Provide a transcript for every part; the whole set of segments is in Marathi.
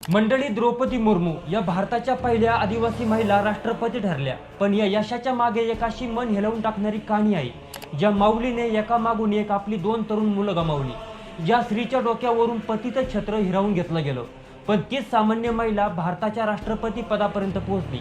मंडळी, द्रौपदी मुर्मू या भारताच्या पहिल्या आदिवासी महिला राष्ट्रपती ठरल्या. पण या यशाच्या मागे एक अशी मन हेलवून टाकणारी कहाणी आहे, ज्या माऊलीने एकामागून एक आपली दोन तरुण मुलं गमावली. ज्या स्त्रीच्या डोक्यावरून पतीचं छत्र हिरावून घेतलं गेलं, पण तीच सामान्य महिला भारताच्या राष्ट्रपती पदापर्यंत पोहोचली.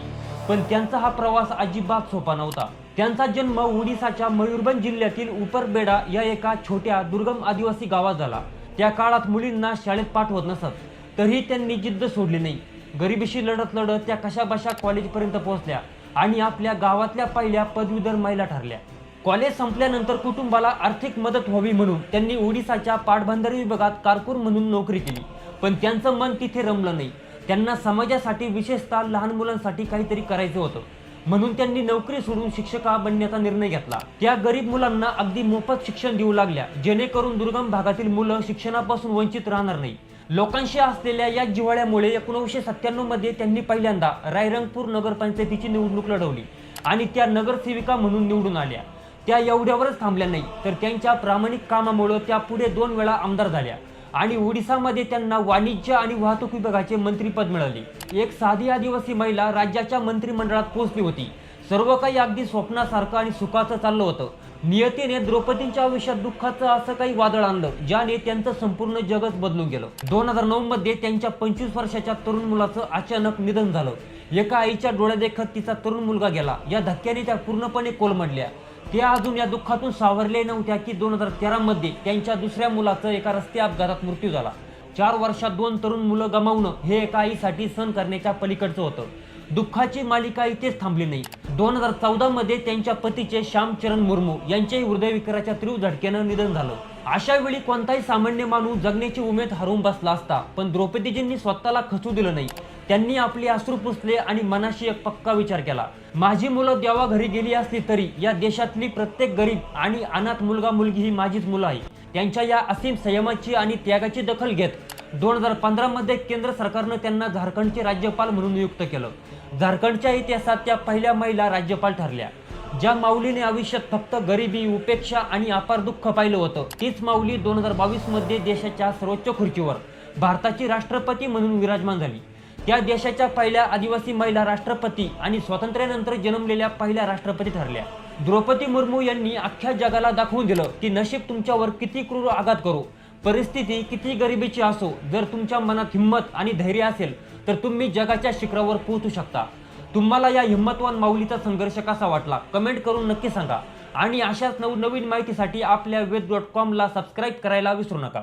पण त्यांचा हा प्रवास अजिबात सोपा नव्हता. त्यांचा जन्म ओडिसाच्या मयूरभंज जिल्ह्यातील उपरबेडा या एका छोट्या दुर्गम आदिवासी गावात झाला. त्या काळात मुलींना शाळेत पाठवत नसत, तरीही त्यांनी जिद्द सोडली नाही. गरिबीशी लढत लढत त्या कशाबशा कॉलेजपर्यंत पोहोचल्या आणि आपल्या गावातल्या पहिल्या पदवीधर महिला ठरल्या. कॉलेज संपल्यानंतर कुटुंबाला आर्थिक मदत व्हावी म्हणून त्यांनी ओडिसाच्या पाटबंधारे विभागात कारकूर म्हणून नोकरी केली. पण त्यांचं मन तिथे रमलं नाही. त्यांना समाजासाठी, विशेषतः लहान मुलांसाठी काहीतरी करायचं होतं. म्हणून त्यांनी नोकरी सोडून शिक्षिका बनण्याचा निर्णय घेतला. त्या गरीब मुलांना अगदी मोफत शिक्षण देऊ लागल्या, जेणेकरून दुर्गम भागातील मुलं शिक्षणापासून वंचित राहणार नाही. लोकांशी असलेल्या या जिव्हाळ्यामुळे 1997 मध्ये त्यांनी पहिल्यांदा रायरंगपूर नगरपंचायतीची निवडणूक लढवली आणि त्या नगरसेविका म्हणून निवडून आल्या. त्या एवढ्यावरच थांबल्या नाही, तर त्यांच्या प्रामाणिक कामामुळे त्या पुढे 2 वेळा आमदार झाल्या आणि ओडिसामध्ये त्यांना वाणिज्य आणि वाहतूक विभागाचे मंत्रीपद मिळाले. एक साधी आदिवासी महिला राज्याच्या मंत्रिमंडळात पोहोचली होती. सर्व काही अगदी स्वप्नासारखं आणि सुखाचं चाललं होतं. नियतीने द्रौपदींच्या आयुष्यात दुःखाचं असं काही वादळ आणलं, ज्याने त्यांचं संपूर्ण जगच बदलून गेलं. 2009 मध्ये त्यांच्या 25 वर्षाच्या तरुण मुलाचं अचानक निधन झालं. एका आईच्या डोळ्यादेखत तिचा तरुण मुलगा गेला. या धक्क्याने त्या पूर्णपणे कोलमडल्या. त्या अजून या दुःखातून सावरले नव्हत्या की 2013 मध्ये त्यांच्या दुसऱ्या मुलाचा एका रस्ते अपघातात मृत्यू झाला. 4 वर्षात 2 तरुण मुलं गमावणं हे एका आईसाठी सहन करण्याच्या पलीकडचं होतं. दुःखाची मालिका इथेच थांबली नाही. 2014 मध्ये त्यांच्या पतीचे श्यामचरण मुर्मू यांच्याही हृदयविकाराच्या तीव्र झटक्यानं निधन झालं. अशा वेळी कोणताही सामान्य माणूस जगण्याची उमेद हरवून बसला असता. पण द्रौपदीजींनी स्वतःला खचू दिलं नाही. त्यांनी आपले अश्रू पुसले आणि मनाशी एक पक्का विचार केला. माझी मुलं देवाघरी गेली असली तरी या देशातली प्रत्येक गरीब आणि अनाथ मुलगा मुलगी ही माझीच मुलं आहे. त्यांच्या या असीम संयमाची आणि त्यागाची दखल घेत 2015 मध्ये केंद्र सरकारनं त्यांना झारखंडचे राज्यपाल म्हणून नियुक्त केलं. झारखंडच्या इतिहासात त्या पहिल्या महिला राज्यपाल ठरल्या. ज्या माऊलीने आयुष्यात फक्त गरिबी, उपेक्षा आणि अपार दुःख पाहिलं होतं, तीच माऊली 2022 मध्ये देशाच्या सर्वोच्च खुर्चीवर भारताची राष्ट्रपती म्हणून विराजमान झाली. त्या देशाच्या पहिल्या आदिवासी महिला राष्ट्रपती आणि स्वातंत्र्यानंतर जन्मलेल्या पहिल्या राष्ट्रपती ठरल्या. द्रौपदी मुर्मू यांनी अख्ख्या जगाला दाखवून दिलं की नशीब तुमच्यावर किती क्रूर आघात करू, परिस्थिती किती गरिबीची असो, जर तुमच्या मनात हिंमत आणि धैर्य असेल तर तुम्ही जगाच्या शिखरावर पोहोचू शकता. तुम्हाला या हिंमतवान माऊलीचा संघर्ष कसा वाटला, कमेंट करून नक्की सांगा. आणि अशाच नवनवीन माहितीसाठी आपल्या वेद.com ला सबस्क्राईब करायला विसरू नका.